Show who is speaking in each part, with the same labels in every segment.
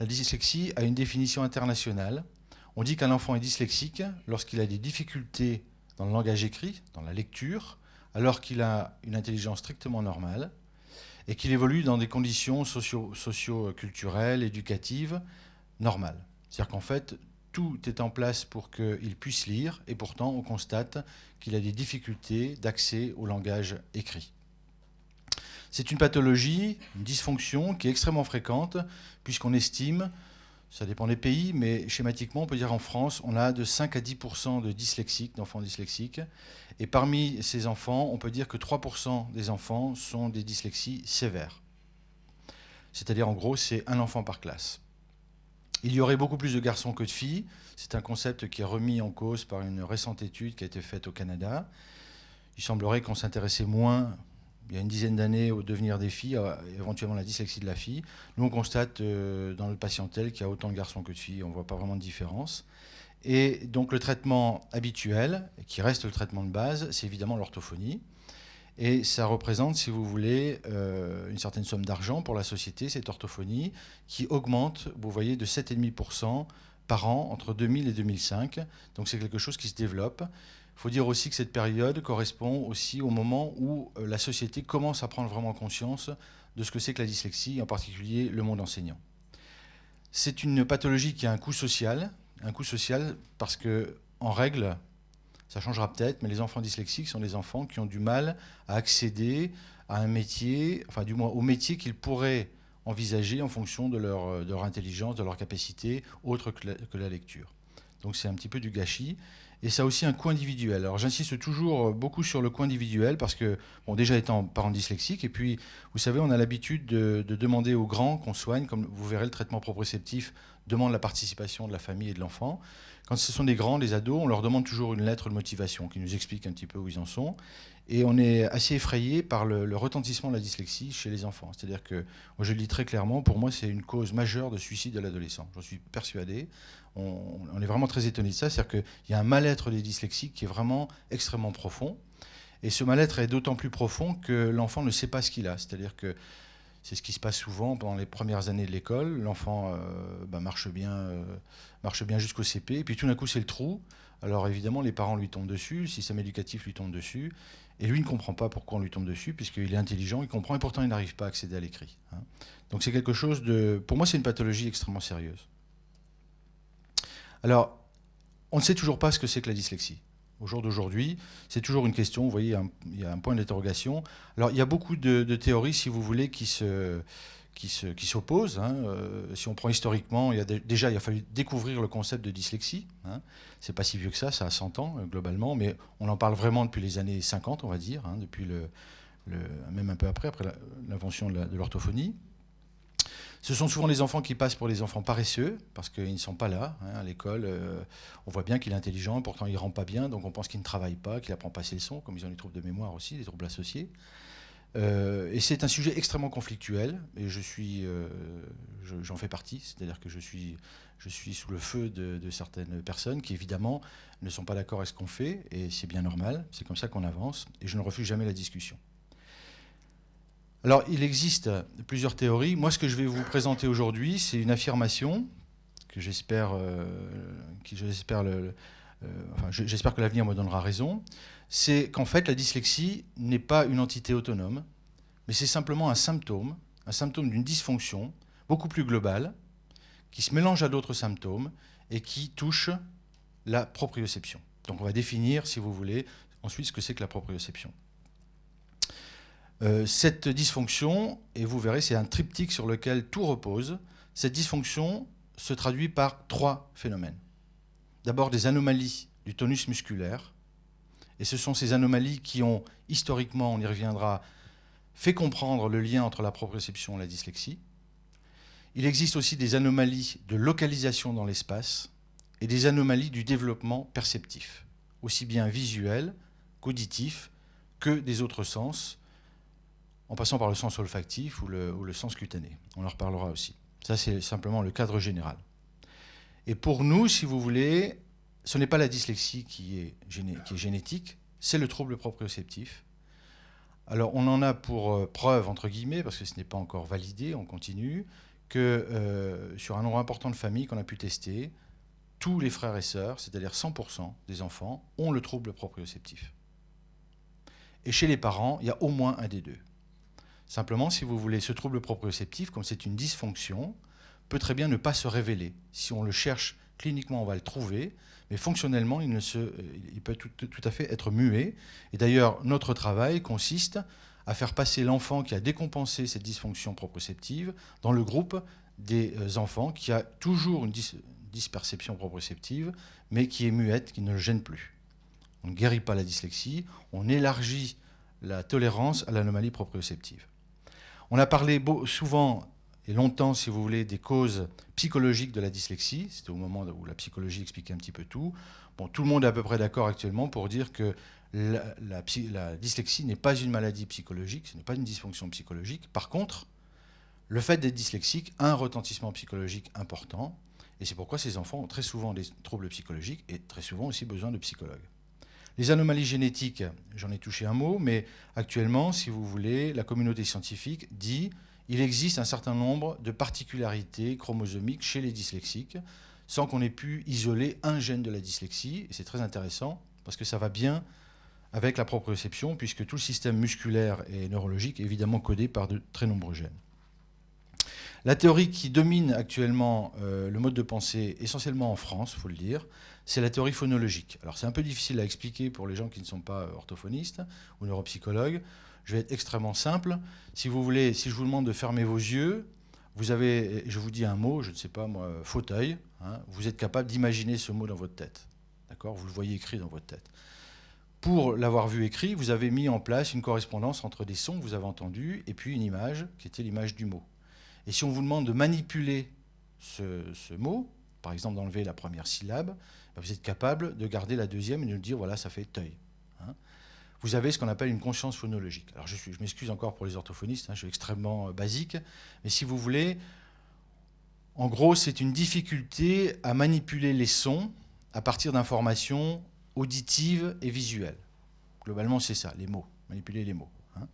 Speaker 1: La dyslexie a une définition internationale. On dit qu'un enfant est dyslexique lorsqu'il a des difficultés dans le langage écrit, dans la lecture, alors qu'il a une intelligence strictement normale et qu'il évolue dans des conditions socio-culturelles, éducatives, normales. C'est-à-dire qu'en fait, tout est en place pour qu'il puisse lire, et pourtant on constate qu'il a des difficultés d'accès au langage écrit. C'est une pathologie, une dysfonction qui est extrêmement fréquente, puisqu'on estime, ça dépend des pays, mais schématiquement, on peut dire en France, on a de 5 à 10% de dyslexiques, d'enfants dyslexiques. Et parmi ces enfants, on peut dire que 3% des enfants sont des dyslexies sévères. C'est-à-dire, en gros, c'est un enfant par classe. Il y aurait beaucoup plus de garçons que de filles. C'est un concept qui est remis en cause par une récente étude qui a été faite au Canada. Il semblerait qu'on s'intéressait moins, il y a une dizaine d'années, au devenir des filles, éventuellement la dyslexie de la fille. Nous, on constate dans notre patientèle qu'il y a autant de garçons que de filles. On ne voit pas vraiment de différence. Et donc le traitement habituel, qui reste le traitement de base, c'est évidemment l'orthophonie. Et ça représente, si vous voulez, une certaine somme d'argent pour la société, cette orthophonie, qui augmente, vous voyez, de 7,5% par an entre 2000 et 2005. Donc c'est quelque chose qui se développe. Il faut dire aussi que cette période correspond aussi au moment où la société commence à prendre vraiment conscience de ce que c'est que la dyslexie, en particulier le monde enseignant. C'est une pathologie qui a un coût social parce que, en règle, ça changera peut-être, mais les enfants dyslexiques sont des enfants qui ont du mal à accéder à un métier, enfin du moins au métier qu'ils pourraient envisager en fonction de leur intelligence, de leur capacité, autre que la lecture. Donc c'est un petit peu du gâchis. Et ça a aussi un coût individuel. Alors j'insiste toujours beaucoup sur le coût individuel parce que, bon, déjà étant parent dyslexique, et puis, vous savez, on a l'habitude de demander aux grands qu'on soigne, comme vous verrez, le traitement proprioceptif demande la participation de la famille et de l'enfant. Quand ce sont des grands, des ados, on leur demande toujours une lettre de motivation qui nous explique un petit peu où ils en sont. Et on est assez effrayé par le retentissement de la dyslexie chez les enfants. C'est-à-dire que, moi je le dis très clairement, pour moi c'est une cause majeure de suicide de l'adolescent. J'en suis persuadé. On est vraiment très étonné de ça. C'est-à-dire qu'il y a un mal-être des dyslexiques qui est vraiment extrêmement profond. Et ce mal-être est d'autant plus profond que l'enfant ne sait pas ce qu'il a. C'est-à-dire que c'est ce qui se passe souvent pendant les premières années de l'école. L'enfant marche bien jusqu'au CP, et puis tout d'un coup c'est le trou. Alors évidemment les parents lui tombent dessus, le système éducatif lui tombe dessus, et lui ne comprend pas pourquoi on lui tombe dessus, puisqu'il est intelligent, il comprend, et pourtant il n'arrive pas à accéder à l'écrit. Hein. Donc c'est quelque chose de... Pour moi c'est une pathologie extrêmement sérieuse. Alors, on ne sait toujours pas ce que c'est que la dyslexie. Au jour d'aujourd'hui, c'est toujours une question, vous voyez, il y a un point d'interrogation. Alors, il y a beaucoup de théories, si vous voulez, qui s'opposent. Hein. Si on prend historiquement, déjà, il a fallu découvrir le concept de dyslexie. Hein. C'est pas si vieux que ça a 100 ans, globalement, mais on en parle vraiment depuis les années 50, on va dire, hein, depuis même un peu après l'invention de l'orthophonie. Ce sont souvent les enfants qui passent pour des enfants paresseux, parce qu'ils ne sont pas là. Hein, à l'école, on voit bien qu'il est intelligent, pourtant il ne rend pas bien, donc on pense qu'il ne travaille pas, qu'il n'apprend pas ses leçons, comme ils ont des troubles de mémoire aussi, des troubles associés. Et c'est un sujet extrêmement conflictuel, et j'en fais partie, c'est-à-dire que je suis sous le feu de certaines personnes qui, évidemment, ne sont pas d'accord avec ce qu'on fait, et c'est bien normal, c'est comme ça qu'on avance, et je ne refuse jamais la discussion. Alors, il existe plusieurs théories. Moi, ce que je vais vous présenter aujourd'hui, c'est une affirmation que j'espère que l'avenir me donnera raison. C'est qu'en fait, la dyslexie n'est pas une entité autonome, mais c'est simplement un symptôme d'une dysfonction beaucoup plus globale, qui se mélange à d'autres symptômes et qui touche la proprioception. Donc, on va définir, si vous voulez, ensuite ce que c'est que la proprioception. Cette dysfonction, et vous verrez, c'est un triptyque sur lequel tout repose, cette dysfonction se traduit par 3 phénomènes. D'abord des anomalies du tonus musculaire, et ce sont ces anomalies qui ont, historiquement, on y reviendra, fait comprendre le lien entre la proprioception et la dyslexie. Il existe aussi des anomalies de localisation dans l'espace et des anomalies du développement perceptif, aussi bien visuel qu'auditif que des autres sens, en passant par le sens olfactif ou le sens cutané. On en reparlera aussi. Ça, c'est simplement le cadre général. Et pour nous, si vous voulez, ce n'est pas la dyslexie qui est génétique, c'est le trouble proprioceptif. Alors, on en a pour preuve, entre guillemets, parce que ce n'est pas encore validé, on continue, que sur un nombre important de familles qu'on a pu tester, tous les frères et sœurs, c'est-à-dire 100% des enfants, ont le trouble proprioceptif. Et chez les parents, il y a au moins un des deux. Simplement, si vous voulez, ce trouble proprioceptif, comme c'est une dysfonction, peut très bien ne pas se révéler. Si on le cherche cliniquement, on va le trouver, mais fonctionnellement, il peut tout à fait être muet. Et d'ailleurs, notre travail consiste à faire passer l'enfant qui a décompensé cette dysfonction proprioceptive dans le groupe des enfants qui a toujours une dysperception proprioceptive, mais qui est muette, qui ne le gêne plus. On ne guérit pas la dyslexie, on élargit la tolérance à l'anomalie proprioceptive. On a parlé souvent et longtemps, si vous voulez, des causes psychologiques de la dyslexie. C'était au moment où la psychologie expliquait un petit peu tout. Bon, tout le monde est à peu près d'accord actuellement pour dire que la dyslexie n'est pas une maladie psychologique, ce n'est pas une dysfonction psychologique. Par contre, le fait d'être dyslexique a un retentissement psychologique important, et c'est pourquoi ces enfants ont très souvent des troubles psychologiques et très souvent aussi besoin de psychologues. Les anomalies génétiques, j'en ai touché un mot, mais actuellement, si vous voulez, la communauté scientifique dit qu'il existe un certain nombre de particularités chromosomiques chez les dyslexiques, sans qu'on ait pu isoler un gène de la dyslexie. Et c'est très intéressant, parce que ça va bien avec la proprioception, puisque tout le système musculaire et neurologique est évidemment codé par de très nombreux gènes. La théorie qui domine actuellement le mode de pensée, essentiellement en France, il faut le dire, c'est la théorie phonologique. Alors c'est un peu difficile à expliquer pour les gens qui ne sont pas orthophonistes ou neuropsychologues. Je vais être extrêmement simple. Si vous voulez, si je vous demande de fermer vos yeux, vous avez, je vous dis un mot, je ne sais pas moi, fauteuil, hein, vous êtes capable d'imaginer ce mot dans votre tête. D'accord ? Vous le voyez écrit dans votre tête. Pour l'avoir vu écrit, vous avez mis en place une correspondance entre des sons que vous avez entendus et puis une image qui était l'image du mot. Et si on vous demande de manipuler ce mot, par exemple d'enlever la première syllabe, vous êtes capable de garder la deuxième et de dire voilà, ça fait teuil. Hein. Vous avez ce qu'on appelle une conscience phonologique. Alors je m'excuse encore pour les orthophonistes, hein, je suis extrêmement basique, mais si vous voulez, en gros, c'est une difficulté à manipuler les sons à partir d'informations auditives et visuelles. Globalement, c'est ça, les mots, manipuler les mots. Hein.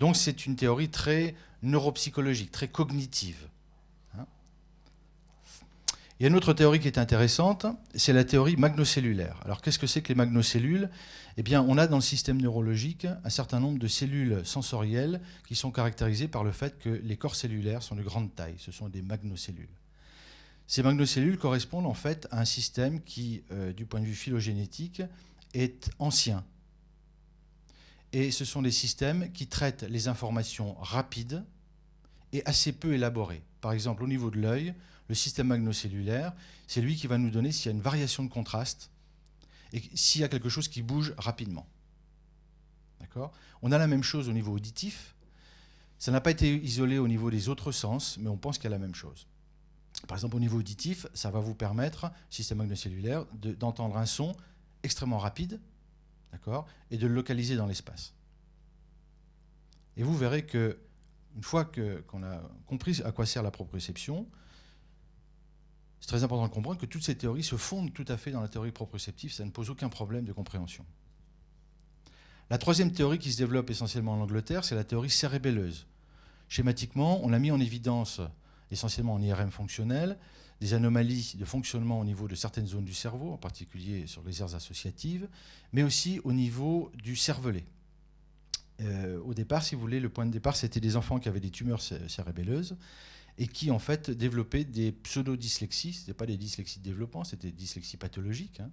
Speaker 1: Donc c'est une théorie très neuropsychologique, très cognitive. Hein. Il y a une autre théorie qui est intéressante, c'est la théorie magnocellulaire. Alors qu'est-ce que c'est que les magnocellules ? Eh bien, on a dans le système neurologique un certain nombre de cellules sensorielles qui sont caractérisées par le fait que les corps cellulaires sont de grande taille. Ce sont des magnocellules. Ces magnocellules correspondent en fait à un système qui, du point de vue phylogénétique, est ancien. Et ce sont des systèmes qui traitent les informations rapides et assez peu élaborées. Par exemple, au niveau de l'œil, le système magnocellulaire, c'est lui qui va nous donner s'il y a une variation de contraste et s'il y a quelque chose qui bouge rapidement. D'accord ? On a la même chose au niveau auditif. Ça n'a pas été isolé au niveau des autres sens, mais on pense qu'il y a la même chose. Par exemple, au niveau auditif, ça va vous permettre, système magnocellulaire, d'entendre un son extrêmement rapide, d'accord, et de le localiser dans l'espace. Et vous verrez que, une fois qu'on a compris à quoi sert la proprioception, c'est très important de comprendre que toutes ces théories se fondent tout à fait dans la théorie proprioceptive, ça ne pose aucun problème de compréhension. La troisième théorie qui se développe essentiellement en Angleterre, c'est la théorie cérébelleuse. Schématiquement, on a mis en évidence, essentiellement en IRM fonctionnel, des anomalies de fonctionnement au niveau de certaines zones du cerveau, en particulier sur les aires associatives, mais aussi au niveau du cervelet. Au départ, si vous voulez, le point de départ, c'était des enfants qui avaient des tumeurs cérébelleuses et qui, en fait, développaient des pseudo-dyslexies. Ce n'était pas des dyslexies de développement, c'était des dyslexies pathologiques, hein,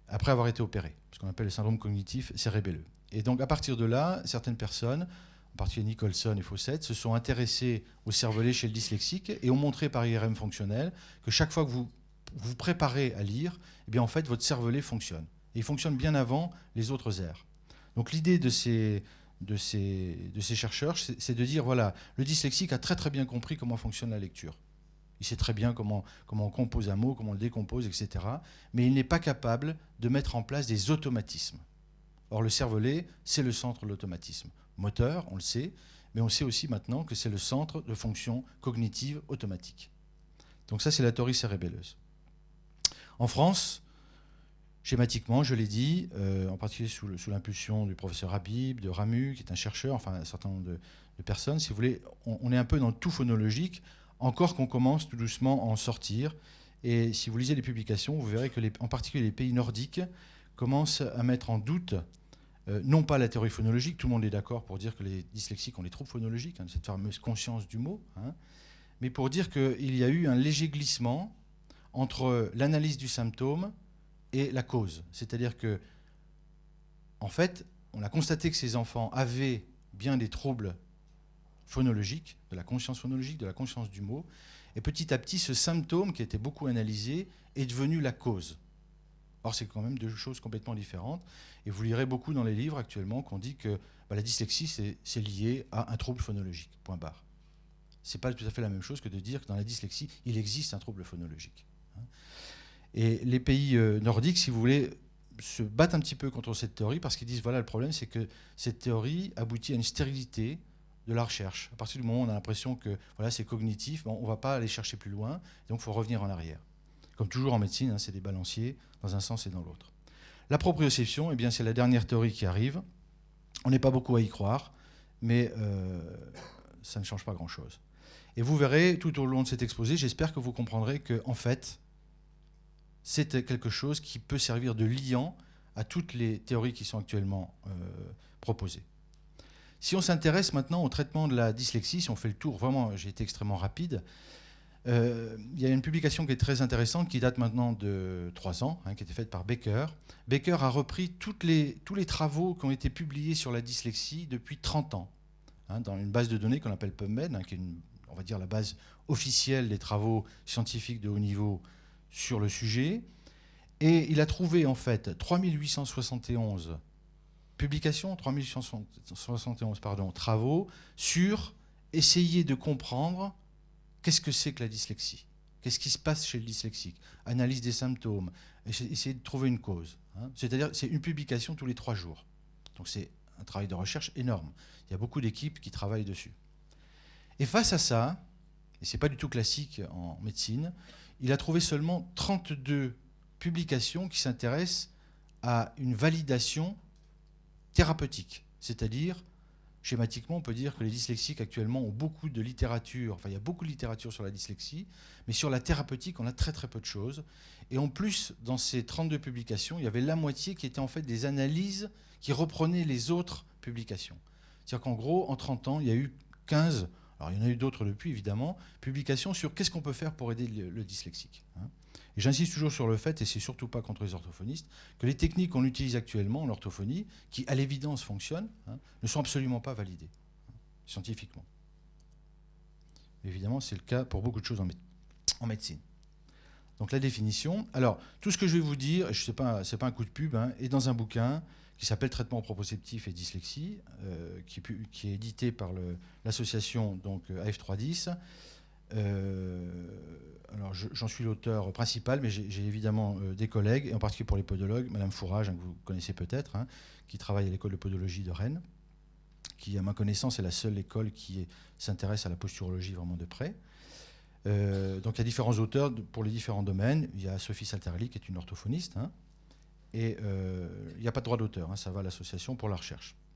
Speaker 1: après avoir été opérés, ce qu'on appelle le syndrome cognitif cérébelleux. Et donc, à partir de là, certaines personnes, en particulier Nicholson et Fawcett, se sont intéressés au cervelet chez le dyslexique et ont montré par IRM fonctionnel que chaque fois que vous vous préparez à lire, eh bien, en fait, votre cervelet fonctionne. Et il fonctionne bien avant les autres aires. Donc l'idée de ces chercheurs, c'est de dire, voilà, le dyslexique a très très bien compris comment fonctionne la lecture. Il sait très bien comment on compose un mot, comment on le décompose, etc. Mais il n'est pas capable de mettre en place des automatismes. Or, le cervelet, c'est le centre de l'automatisme. Moteur, on le sait, mais on sait aussi maintenant que c'est le centre de fonctions cognitives automatiques. Donc ça, c'est la théorie cérébelleuse. En France, schématiquement, je l'ai dit, en particulier sous l'impulsion du professeur Habib, de Ramu, qui est un chercheur, enfin un certain nombre de personnes, si vous voulez, on est un peu dans le tout phonologique, encore qu'on commence tout doucement à en sortir. Et si vous lisez les publications, vous verrez que, en particulier les pays nordiques, commencent à mettre en doute, non pas la théorie phonologique, tout le monde est d'accord pour dire que les dyslexiques ont des troubles phonologiques, cette fameuse conscience du mot, mais pour dire qu'il y a eu un léger glissement entre l'analyse du symptôme et la cause. C'est-à-dire que, en fait, on a constaté que ces enfants avaient bien des troubles phonologiques, de la conscience phonologique, de la conscience du mot, et petit à petit, ce symptôme qui était beaucoup analysé est devenu la cause. Or, c'est quand même deux choses complètement différentes. Et vous lirez beaucoup dans les livres actuellement qu'on dit que la dyslexie, c'est lié à un trouble phonologique, point barre. Ce n'est pas tout à fait la même chose que de dire que dans la dyslexie, il existe un trouble phonologique. Et les pays nordiques, si vous voulez, se battent un petit peu contre cette théorie parce qu'ils disent, voilà, le problème, c'est que cette théorie aboutit à une stérilité de la recherche. À partir du moment où on a l'impression que voilà, c'est cognitif, on ne va pas aller chercher plus loin, donc il faut revenir en arrière. Comme toujours en médecine, c'est des balanciers dans un sens et dans l'autre. La proprioception, c'est la dernière théorie qui arrive. On n'est pas beaucoup à y croire, mais ça ne change pas grand-chose. Et vous verrez, tout au long de cet exposé, j'espère que vous comprendrez qu'en fait, c'est quelque chose qui peut servir de liant à toutes les théories qui sont actuellement proposées. Si on s'intéresse maintenant au traitement de la dyslexie, si on fait le tour, vraiment, j'ai été extrêmement rapide, il y a une publication qui est très intéressante, qui date maintenant de 3 ans, qui a été faite par Becker. Becker a repris tous les travaux qui ont été publiés sur la dyslexie depuis 30 ans, dans une base de données qu'on appelle PubMed, qui est on va dire la base officielle des travaux scientifiques de haut niveau sur le sujet. Et il a trouvé en fait 3871 publications, 3871 travaux sur essayer de comprendre qu'est-ce que c'est que la dyslexie, qu'est-ce qui se passe chez le dyslexique, analyse des symptômes, essayer de trouver une cause. C'est-à-dire c'est une publication tous les 3 jours. Donc c'est un travail de recherche énorme. Il y a beaucoup d'équipes qui travaillent dessus. Et face à ça, et ce n'est pas du tout classique en médecine, il a trouvé seulement 32 publications qui s'intéressent à une validation thérapeutique. C'est-à-dire, schématiquement, on peut dire que les dyslexiques actuellement ont beaucoup de littérature, enfin il y a beaucoup de littérature sur la dyslexie, mais sur la thérapeutique, on a très très peu de choses. Et en plus, dans ces 32 publications, il y avait la moitié qui étaient en fait des analyses qui reprenaient les autres publications. C'est-à-dire qu'en gros, en 30 ans, il y a eu 15, alors il y en a eu d'autres depuis évidemment, publications sur qu'est-ce qu'on peut faire pour aider le dyslexique. Et j'insiste toujours sur le fait, et c'est surtout pas contre les orthophonistes, que les techniques qu'on utilise actuellement en orthophonie, qui à l'évidence fonctionnent, ne sont absolument pas validées, scientifiquement. Évidemment, c'est le cas pour beaucoup de choses en médecine. Donc la définition. Alors, tout ce que je vais vous dire, ce n'est pas un coup de pub, est dans un bouquin qui s'appelle Traitement proprioceptif et dyslexie, qui est édité par l'association AF310. Alors j'en suis l'auteur principal, mais j'ai évidemment des collègues, et en particulier pour les podologues, Madame Fourage, que vous connaissez peut-être, qui travaille à l'école de podologie de Rennes, qui, à ma connaissance, est la seule école qui s'intéresse à la posturologie vraiment de près. Donc il y a différents auteurs pour les différents domaines. Il y a Sophie Salterli, qui est une orthophoniste, et il n'y a pas de droit d'auteur, ça va à l'association pour la recherche.